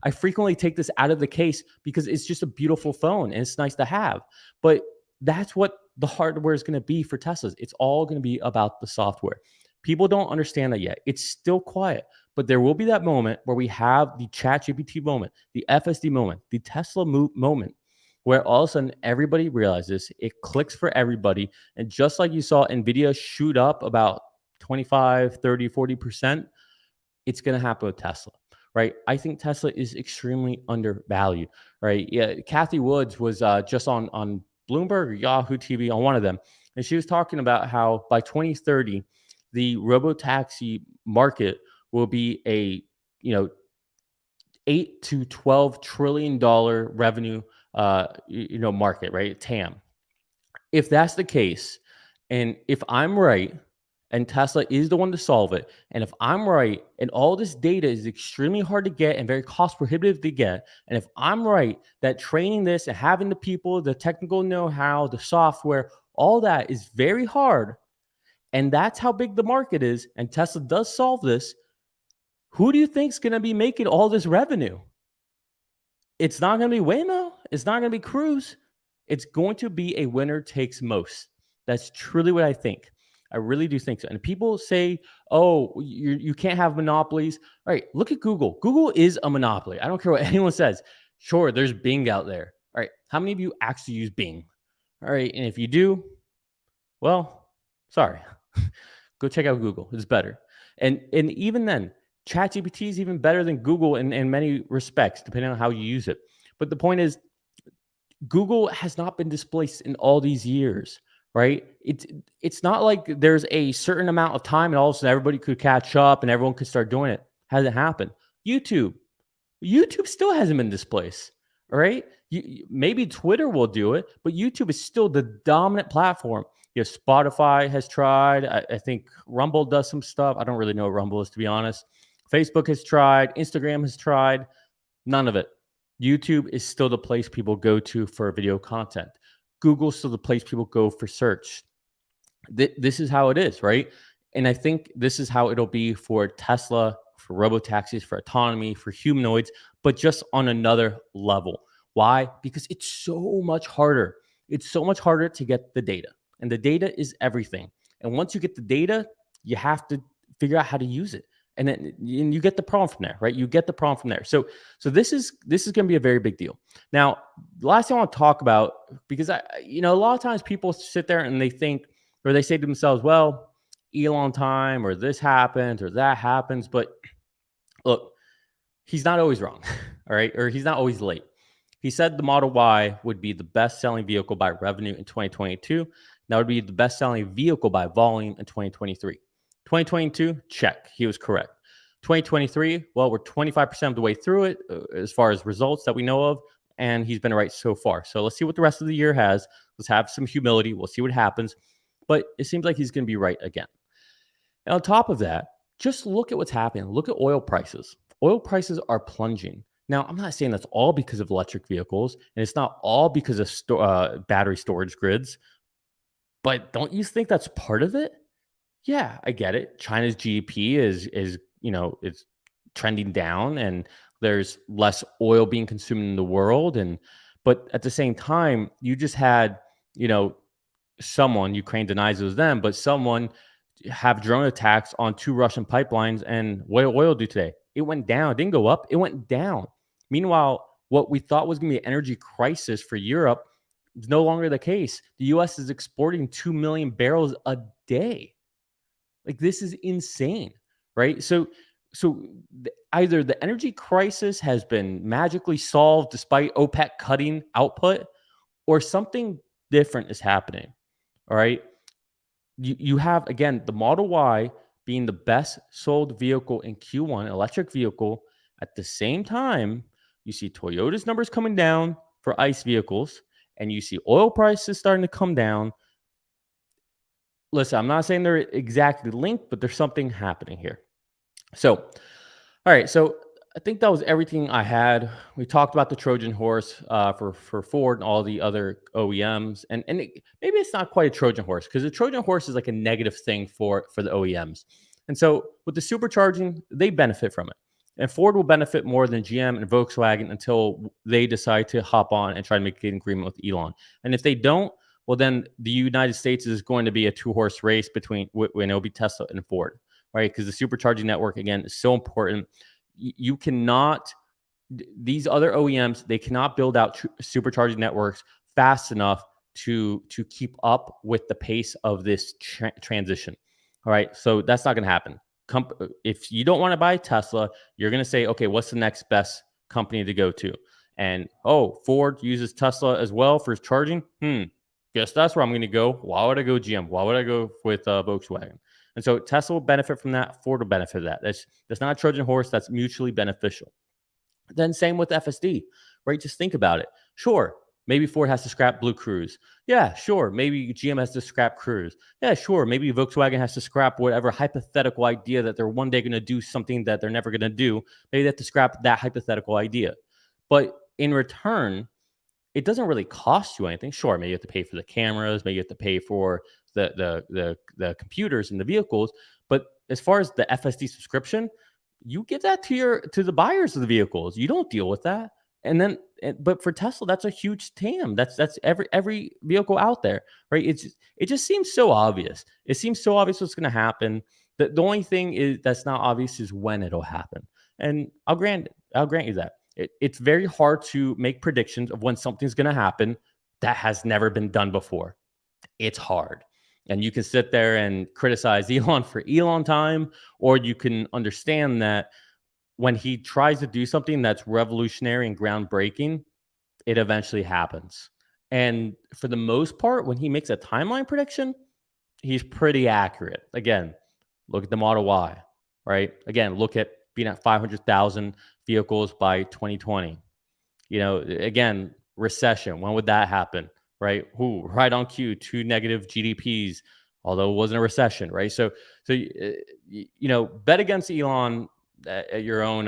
I frequently take this out of the case because it's just a beautiful phone and it's nice to have. But that's what the hardware is going to be for Teslas. It's all going to be about the software. People don't understand that yet. It's still quiet, but there will be that moment where we have the ChatGPT moment, the FSD moment, the Tesla moment, where all of a sudden everybody realizes it clicks for everybody. And just like you saw NVIDIA shoot up about 25, 30, 40%, it's going to happen with Tesla, right? I think Tesla is extremely undervalued, right? Yeah, Kathy Woods was just on Bloomberg or Yahoo TV, on one of them, and she was talking about how by 2030, the robotaxi market will be a 8 to 12 trillion dollar revenue market, right? TAM. If that's the case, and if I'm right, and Tesla is the one to solve it, and if I'm right, and all this data is extremely hard to get and very cost prohibitive to get, and if I'm right that training this and having the people, the technical know-how, the software, all that is very hard, and that's how big the market is, and Tesla does solve this, who do you think is going to be making all this revenue? It's not going to be Waymo. It's not going to be Cruise. It's going to be a winner takes most. That's truly what I think. I really do think so. And people say, oh, you can't have monopolies. All right, look at Google. Google is a monopoly. I don't care what anyone says. Sure, there's Bing out there. All right, how many of you actually use Bing? All right, and if you do, well, sorry. Go check out Google. It's better. And even then, ChatGPT is even better than Google in many respects, depending on how you use it. But the point is, Google has not been displaced in all these years, right? It's not like there's a certain amount of time and all of a sudden everybody could catch up and everyone could start doing it. Hasn't happened. YouTube still hasn't been displaced, all right? Maybe Twitter will do it, but YouTube is still the dominant platform. Spotify has tried. I think Rumble does some stuff. I don't really know what Rumble is, to be honest. Facebook has tried. Instagram has tried. None of it. YouTube is still the place people go to for video content. Google's still the place people go for search. This is how it is, right? And I think this is how it'll be for Tesla, for robotaxis, for autonomy, for humanoids, but just on another level. Why? Because it's so much harder. It's so much harder to get the data. And the data is everything. And once you get the data, you have to figure out how to use it. And then you get the problem from there, right? You get the problem from there. So this is going to be a very big deal. Now, the last thing I want to talk about, because a lot of times people sit there and they think, or they say to themselves, well, Elon time, or this happens, or that happens. But look, he's not always wrong, all right? Or he's not always late. He said the Model Y would be the best-selling vehicle by revenue in 2022. That would be the best-selling vehicle by volume in 2023. 2022, check. He was correct. 2023, well, we're 25% of the way through it as far as results that we know of, and he's been right so far. So let's see what the rest of the year has. Let's have some humility. We'll see what happens. But it seems like he's going to be right again. And on top of that, just look at what's happening. Look at oil prices. Oil prices are plunging. Now, I'm not saying that's all because of electric vehicles, and it's not all because of battery storage grids, but don't you think that's part of it? Yeah, I get it. China's GDP is trending down, and there's less oil being consumed in the world, and but at the same time, you just had, you know, someone, Ukraine denies it was them, but someone have drone attacks on two Russian pipelines. And what did oil do today? It went down. It didn't go up. It went down. Meanwhile, what we thought was going to be an energy crisis for Europe is no longer the case. The U.S. is exporting 2 million barrels a day. Like, this is insane, right? So either the energy crisis has been magically solved despite OPEC cutting output, or something different is happening. All right. You have, again, the Model Y being the best sold vehicle in Q1, electric vehicle. At the same time, you see Toyota's numbers coming down for ICE vehicles, and you see oil prices starting to come down. Listen, I'm not saying they're exactly linked, but there's something happening here. So, all right. So I think that was everything I had. We talked about the Trojan horse for Ford and all the other OEMs, and maybe it's not quite a Trojan horse, because the Trojan horse is like a negative thing for the OEMs. And so with the supercharging, they benefit from it, and Ford will benefit more than GM and Volkswagen until they decide to hop on and try to make an agreement with Elon. And if they don't, well, then the United States is going to be a two-horse race between when it'll be Tesla and Ford, right? Because the supercharging network, again, is so important. You cannot, these other OEMs, they cannot build out supercharging networks fast enough to keep up with the pace of this transition. All right, so that's not going to happen. If you don't want to buy Tesla, you're going to say, okay, what's the next best company to go to? And Ford uses Tesla as well for charging. Guess that's where I'm going to go. Why would I go GM? Why would I go with Volkswagen? And so Tesla will benefit from that. Ford will benefit from that. That's not a Trojan horse. That's mutually beneficial. Then same with FSD, right? Just think about it. Sure, maybe Ford has to scrap Blue Cruise. Yeah, sure. Maybe GM has to scrap Cruise. Yeah, sure. Maybe Volkswagen has to scrap whatever hypothetical idea that they're one day going to do something that they're never going to do. Maybe they have to scrap that hypothetical idea. But in return, it doesn't really cost you anything. Sure, maybe you have to pay for the cameras, maybe you have to pay for the computers in the vehicles, but as far as the FSD subscription, you give that to the buyers of the vehicles. You don't deal with that. And then, but for Tesla, that's a huge TAM. That's every vehicle out there, right? It just seems so obvious. It seems so obvious what's going to happen. The only thing is that's not obvious is when it'll happen. And I'll grant you that. It's very hard to make predictions of when something's going to happen that has never been done before. It's hard. And you can sit there and criticize Elon for Elon time, or you can understand that when he tries to do something that's revolutionary and groundbreaking, it eventually happens. And for the most part, when he makes a timeline prediction, he's pretty accurate. Again, look at the Model Y, right? Again, look at being at 500,000 vehicles by 2020. Again, recession. When would that happen? Right? Right on cue, 2 negative GDPs, although it wasn't a recession, right? So bet against Elon at your own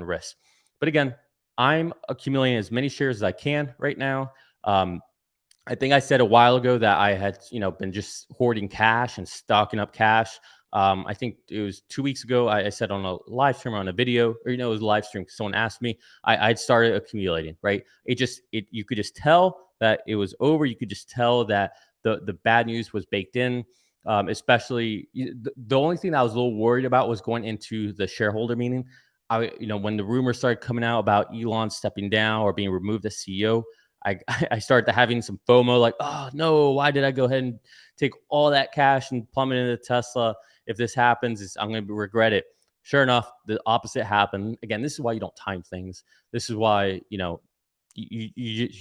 risk. But again, I'm accumulating as many shares as I can right now. I think I said a while ago that I had been just hoarding cash and stocking up cash. I think it was 2 weeks ago. I said on a live stream or on a video, or it was a live stream. Someone asked me. I'd started accumulating. Right? You could just tell that it was over. You could just tell that the bad news was baked in. Especially the only thing that I was a little worried about was going into the shareholder meeting. When the rumors started coming out about Elon stepping down or being removed as CEO, I started having some FOMO, like, oh no, why did I go ahead and take all that cash and plummet into Tesla? If this happens, I'm going to regret it. Sure enough, the opposite happened. Again, this is why you don't time things. This is why, you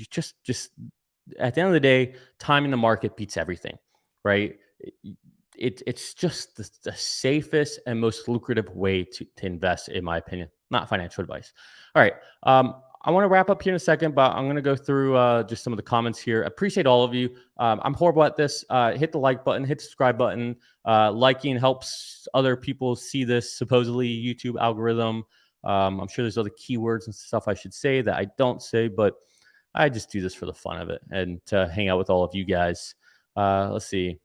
just at the end of the day, timing the market beats everything, right? it's just the safest and most lucrative way to invest, in my opinion. Not financial advice. All right. I want to wrap up here in a second, but I'm going to go through just some of the comments here. Appreciate all of you. I'm horrible at this. Hit the like button, hit the subscribe button. Liking helps other people see this supposedly YouTube algorithm. I'm sure there's other keywords and stuff I should say that I don't say, but I just do this for the fun of it and to hang out with all of you guys. Let's see.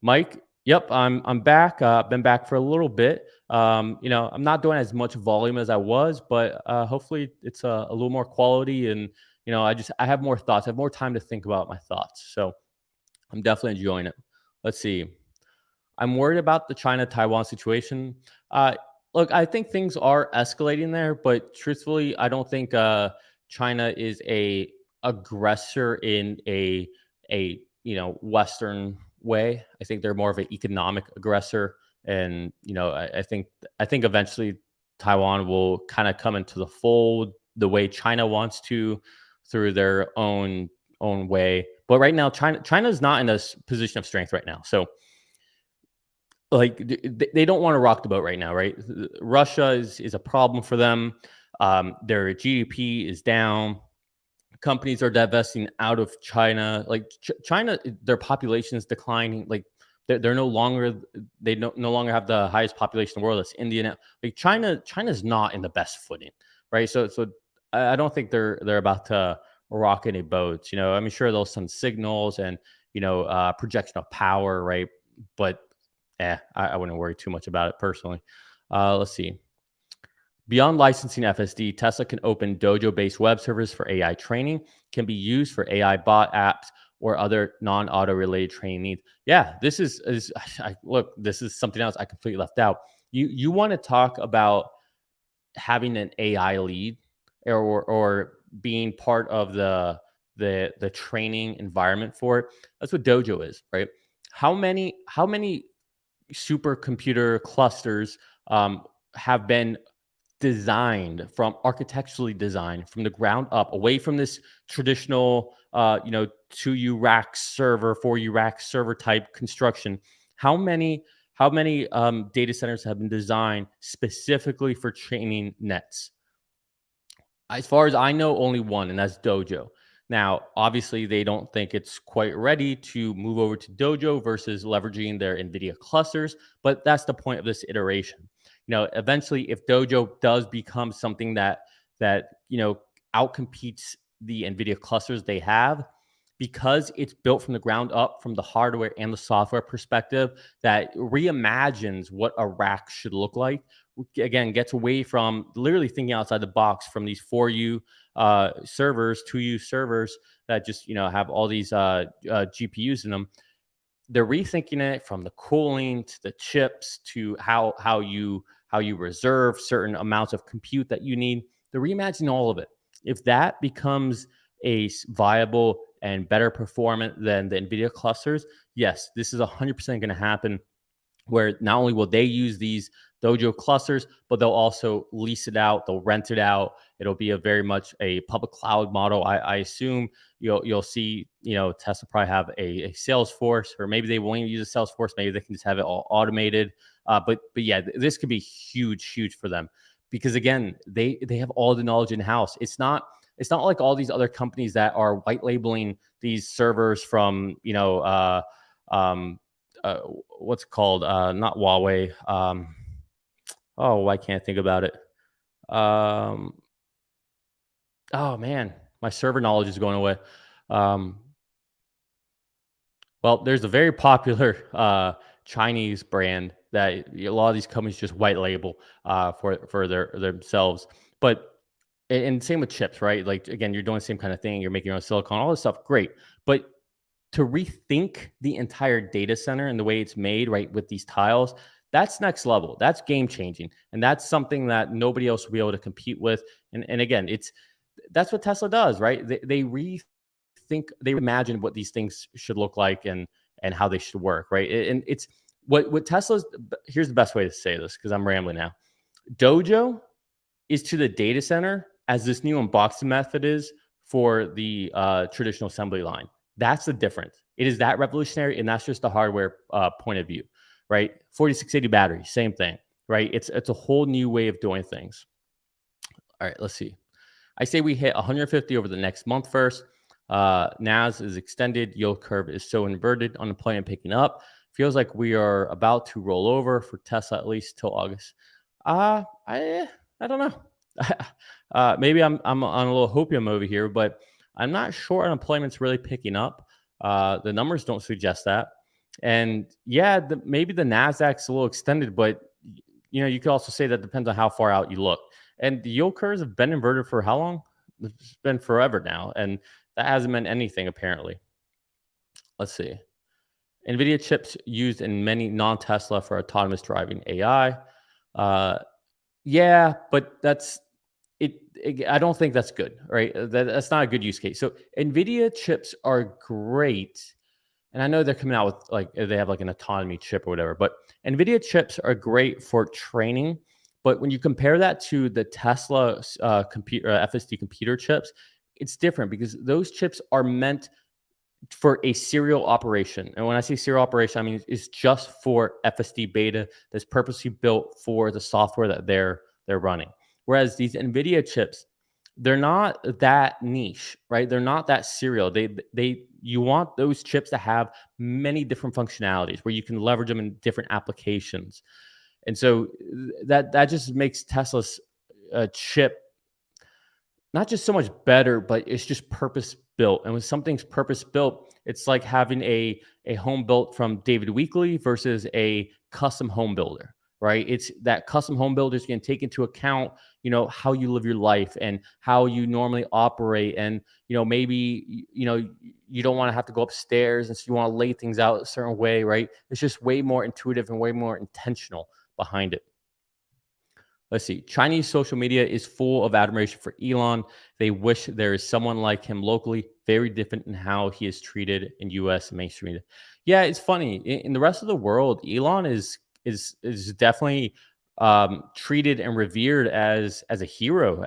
Mike, yep, I'm back. Been back for a little bit. I'm not doing as much volume as I was, but hopefully it's a little more quality. And I have more thoughts. I have more time to think about my thoughts. So I'm definitely enjoying it. Let's see. I'm worried about the China-Taiwan situation. Look, I think things are escalating there, but truthfully, I don't think China is a aggressor in a Western way. I think they're more of an economic aggressor, and I think eventually Taiwan will kind of come into the fold the way China wants to through their own way. But right now, China's not in a position of strength right now, so like they don't want to rock the boat right now, right? Russia is a problem for them. Their GDP is down. Companies are divesting out of China. Like China, their population is declining. Like they're no longer no longer have the highest population in the world. That's India now. Like China's not in the best footing, right? So I don't think they're about to rock any boats. I mean, sure they'll send signals and projection of power, right? But I wouldn't worry too much about it personally. Let's see. Beyond licensing FSD, Tesla can open Dojo-based web servers for AI training, can be used for AI bot apps or other non-auto related training needs. Yeah, this is look, this is something else I completely left out. You want to talk about having an AI lead or being part of the training environment for it. That's what Dojo is, right? How many supercomputer clusters have been architecturally designed from the ground up, away from this traditional 2U rack server, 4U rack server type construction? How many data centers have been designed specifically for training nets? As far as I know, only one, and that's Dojo. Now, obviously, they don't think it's quite ready to move over to Dojo versus leveraging their NVIDIA clusters, but that's the point of this iteration. Eventually, if Dojo does become something that outcompetes the NVIDIA clusters they have, because it's built from the ground up, from the hardware and the software perspective, that reimagines what a rack should look like. Again, gets away from literally thinking outside the box from these 4U servers, 2U servers that just have all these GPUs in them. They're rethinking it from the cooling to the chips to how you reserve certain amounts of compute that you need. They're reimagining all of it. If that becomes a viable and better performant than the NVIDIA clusters, yes, this is 100% going to happen, where not only will they use these Dojo clusters, but they'll also lease it out, they'll rent it out. It'll be a very much a public cloud model. I assume you'll see, Tesla probably have a Salesforce, or maybe they won't even use a Salesforce. Maybe they can just have it all automated. But yeah, this could be huge for them, because again, they have all the knowledge in house. It's not like all these other companies that are white labeling these servers from what's it called? Not Huawei. I can't think about it. Oh man, my server knowledge is going away. Well, there's a very popular Chinese brand that a lot of these companies just white label for themselves. But and same with chips, right? Like again, you're doing the same kind of thing. You're making your own silicon, all this stuff, great. But to rethink the entire data center and the way it's made, right, with these tiles, that's next level. That's game changing, and that's something that nobody else will be able to compete with. And again, that's what Tesla does, right? They rethink, they imagine what these things should look like and how they should work, right? And it's what Tesla's. Here's the best way to say this, because I'm rambling now. Dojo is to the data center as this new unboxing method is for the traditional assembly line. That's the difference. It is that revolutionary, and that's just the hardware point of view. right? 4680 battery, same thing, right? It's a whole new way of doing things. All right, let's see. I say we hit 150 over the next month first. NAS is extended. Yield curve is so inverted. Unemployment picking up. Feels like we are about to roll over for Tesla at least till August. I don't know. Maybe I'm on a little hopium over here, but I'm not sure unemployment's really picking up. The numbers don't suggest that. And yeah, maybe the Nasdaq's a little extended, but you could also say that depends on how far out you look. And the yield curves have been inverted for how long? It's been forever now, and that hasn't meant anything apparently. Let's see. NVIDIA chips used in many non-Tesla for autonomous driving AI. Yeah, but that's it. I don't think that's good, right? That's not a good use case. So NVIDIA chips are great, and I know they're coming out with like they have like an autonomy chip or whatever, but NVIDIA chips are great for training. But when you compare that to the Tesla computer FSD computer chips, it's different because those chips are meant for a serial operation. And when I say serial operation, I mean it's just for FSD beta that's purposely built for the software that they're running. Whereas these NVIDIA chips, they're not that niche, right? They're not that serial. You want those chips to have many different functionalities where you can leverage them in different applications. And so that just makes Tesla's chip not just so much better, but it's just purpose built. And when something's purpose built, it's like having a home built from David Weekley versus a custom home builder, right? It's that custom home builder is going to take into account, how you live your life and how you normally operate. And, maybe, you don't want to have to go upstairs and so you want to lay things out a certain way, right? It's just way more intuitive and way more intentional behind it. Let's see. Chinese social media is full of admiration for Elon. They wish there is someone like him locally, very different in how he is treated in U.S. mainstream media. Yeah, it's funny. In the rest of the world, Elon is definitely treated and revered as a hero,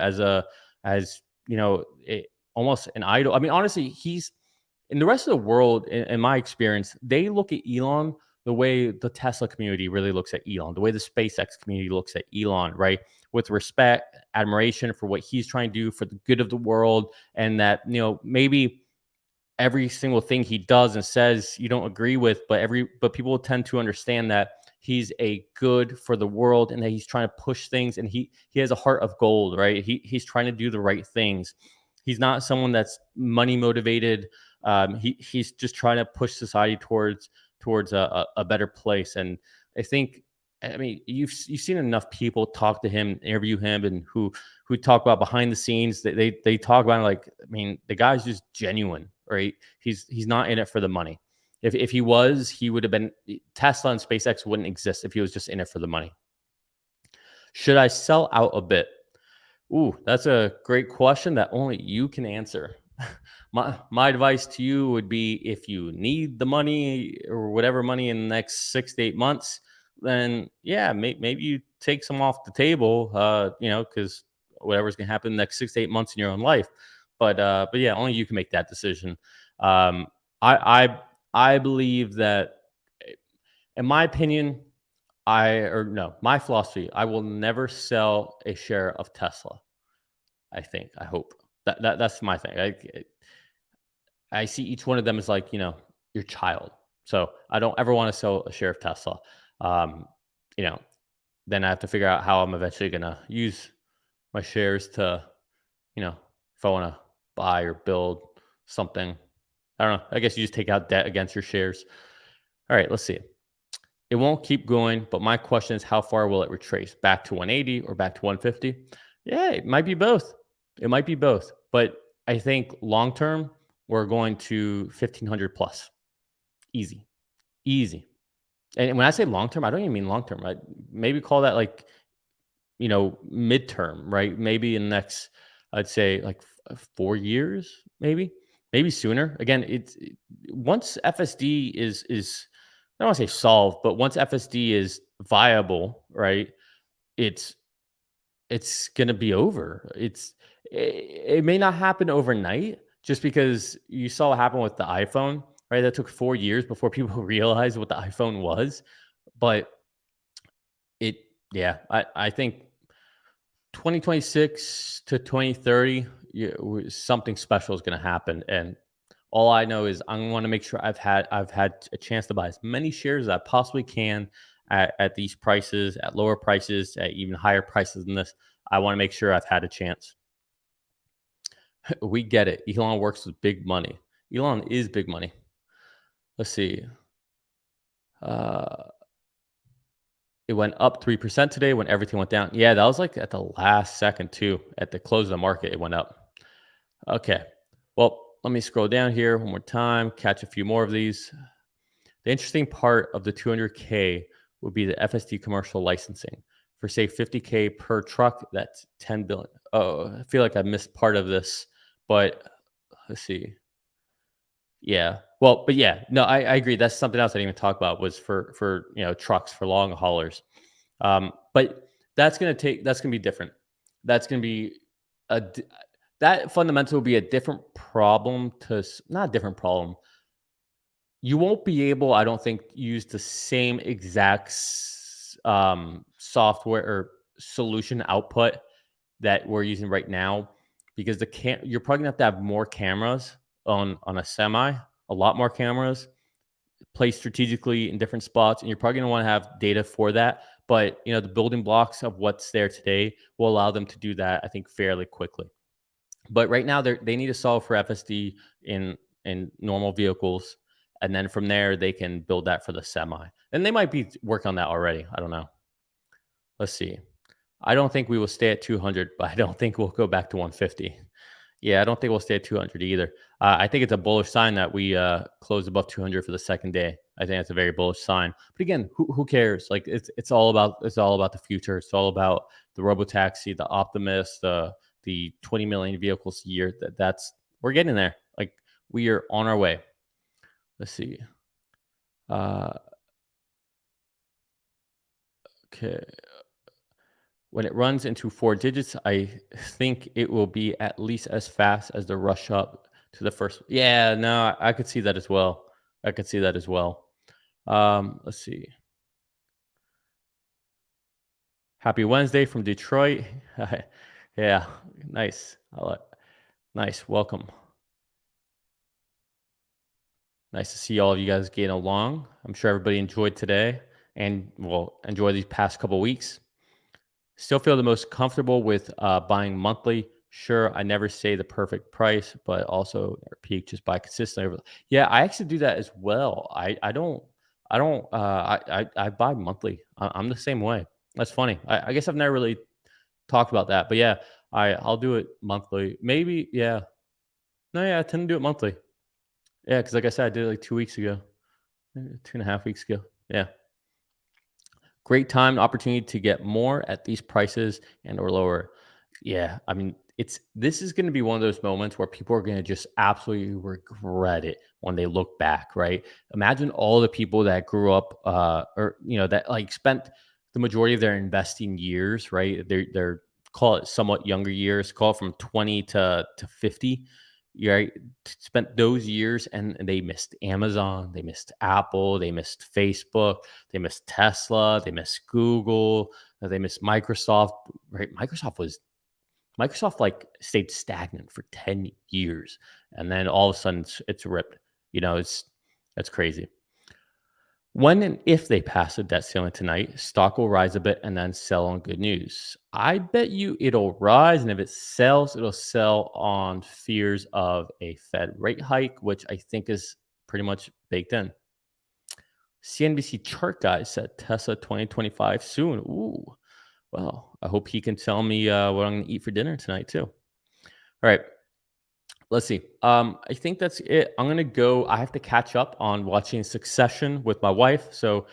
almost an idol. I mean, honestly, he's in the rest of the world. In my experience, they look at Elon the way the Tesla community really looks at Elon, the way the SpaceX community looks at Elon, right? With respect, admiration for what he's trying to do for the good of the world. And that, maybe every single thing he does and says you don't agree with, but people tend to understand that he's a good for the world and that he's trying to push things and he has a heart of gold, right? He's trying to do the right things. He's not someone that's money motivated. He's just trying to push society towards a better place. And I mean, you've seen enough people talk to him, interview him, and who talk about behind the scenes. They talk about like, I mean, the guy's just genuine, right? He's not in it for the money. If he was, he would have been Tesla and SpaceX wouldn't exist if he was just in it for the money. Should I sell out a bit? Ooh, that's a great question that only you can answer. My advice to you would be if you need the money or whatever money in the next 6 to 8 months, then yeah, maybe you take some off the table, because whatever's gonna happen in the next 6 to 8 months in your own life. But yeah, only you can make that decision. Um, I believe that, in my opinion, my philosophy, I will never sell a share of Tesla. I hope that's my thing. I see each one of them as like, your child. So I don't ever want to sell a share of Tesla. Um, you know, then I have to figure out how I'm eventually going to use my shares to, if I want to buy or build something. I don't know. I guess you just take out debt against your shares. All right, let's see. It won't keep going, but my question is, how far will it retrace? Back to 180 or back to 150? Yeah, it might be both. It might be both. But I think long term, we're going to 1500 plus. Easy. Easy. And when I say long term, I don't even mean long term, right? Maybe call that like, midterm, right? Maybe in the next, I'd say like 4 years, maybe sooner. Again, once FSD is I don't want to say solved, but once FSD is viable, right? It's gonna be over. It may not happen overnight, just because you saw what happened with the iPhone, right? That took 4 years before people realized what the iPhone was. But it, yeah, I think 2026 to 2030, something special is going to happen. And all I know is I want to make sure I've had a chance to buy as many shares as I possibly can at these prices, at lower prices, at even higher prices than this. I want to make sure I've had a chance. We get it. Elon works with big money. Elon is big money. Let's see. Uh, it went up 3% today when everything went down. Yeah, that was like at the last second too. At the close of the market, it went up. Okay. Well, let me scroll down here one more time, catch a few more of these. The interesting part of the 200K would be the FSD commercial licensing. For say 50K per truck, that's 10 billion. Oh, I feel like I missed part of this, but let's see. Yeah. Well, but yeah, no, I agree. That's something else I didn't even talk about was for trucks for long haulers. But that's gonna be different. That's gonna be a d- that fundamental will be a different problem not a different problem. You won't be able, I don't think, use the same exact software or solution output that we're using right now because you're probably gonna have more cameras on a semi, a lot more cameras placed strategically in different spots, and you're probably going to want to have data for that. But the building blocks of what's there today will allow them to do that, I think, fairly quickly. But right now, they need to solve for FSD in normal vehicles, and then from there they can build that for the semi. And they might be working on that already. I don't know. Let's see. I don't think we will stay at 200, but I don't think we'll go back to 150. Yeah, I don't think we'll stay at 200 either. I think it's a bullish sign that we close above 200 for the second day. I think that's a very bullish sign. But again, who cares? Like it's all about the future. It's all about the robotaxi, the Optimus, the 20 million vehicles a year. That's we're getting there. Like we are on our way. Let's see. Uh, okay. When it runs into 4 digits, I think it will be at least as fast as the rush up to the first. Yeah, no, I could see that as well. I could see that as well. Let's see. Happy Wednesday from Detroit. Yeah, nice. Nice. Welcome. Nice to see all of you guys getting along. I'm sure everybody enjoyed today and will enjoy these past couple weeks. Still feel the most comfortable with buying monthly. Sure, I never say the perfect price, but also peak just buy consistently. Yeah, I actually do that as well. I buy monthly. I'm the same way. That's funny. I guess I've never really talked about that, but yeah, I'll do it monthly. Maybe yeah. No, yeah, I tend to do it monthly. Yeah, because like I said, I did it like 2 weeks ago, 2.5 weeks ago. Yeah. Great time and opportunity to get more at these prices and or lower. Yeah, I mean, this is going to be one of those moments where people are going to just absolutely regret it when they look back, right? Imagine all the people that grew up or that like spent the majority of their investing years, right? They're call it somewhat younger years, call it from 20 to 50, right? Spent those years and they missed Amazon, they missed Apple, they missed Facebook, they missed Tesla, they missed Google, they missed Microsoft, right? Microsoft like stayed stagnant for 10 years and then all of a sudden it's ripped. That's crazy. When and if they pass the debt ceiling tonight, stock will rise a bit and then sell on good news. I bet you it'll rise, and if it sells, it'll sell on fears of a Fed rate hike, which I think is pretty much baked in. CNBC chart guy said Tesla 2025 soon. Ooh, well, I hope he can tell me what I'm going to eat for dinner tonight too. All right. Let's see. I think that's it. I'm gonna go. I have to catch up on watching Succession with my wife, so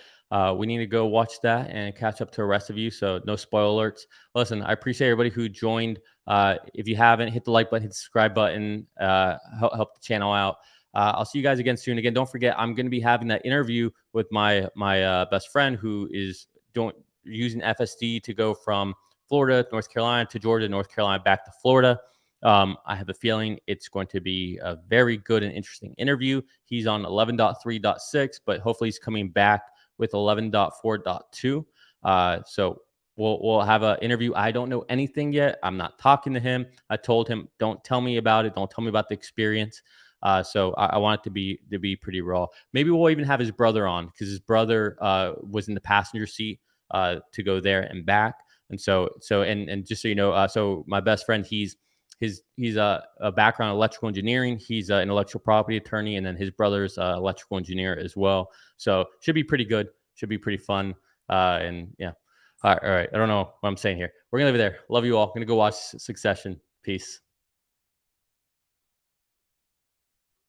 we need to go watch that and catch up to the rest of you. So no spoil alerts. Listen, I appreciate everybody who joined. If you haven't, hit the like button, hit the subscribe button. Help the channel out. I'll see you guys again soon. Again, don't forget, I'm going to be having that interview with my best friend who is using FSD to go from Florida, North Carolina to Georgia, North Carolina, back to Florida. I have a feeling it's going to be a very good and interesting interview. He's on 11.3.6, but hopefully he's coming back with 11.4.2. So we'll have an interview. I don't know anything yet. I'm not talking to him. I told him, don't tell me about it. Don't tell me about the experience. So I want it to be pretty raw. Maybe we'll even have his brother on, because his brother was in the passenger seat to go there and back. And and just so you know, so my best friend, he's a background in electrical engineering. He's an intellectual property attorney, and then his brother's electrical engineer as well. So should be pretty good. Should be pretty fun. And yeah. All right. I don't know what I'm saying here. We're gonna leave it there. Love you all. Gonna go watch Succession. Peace.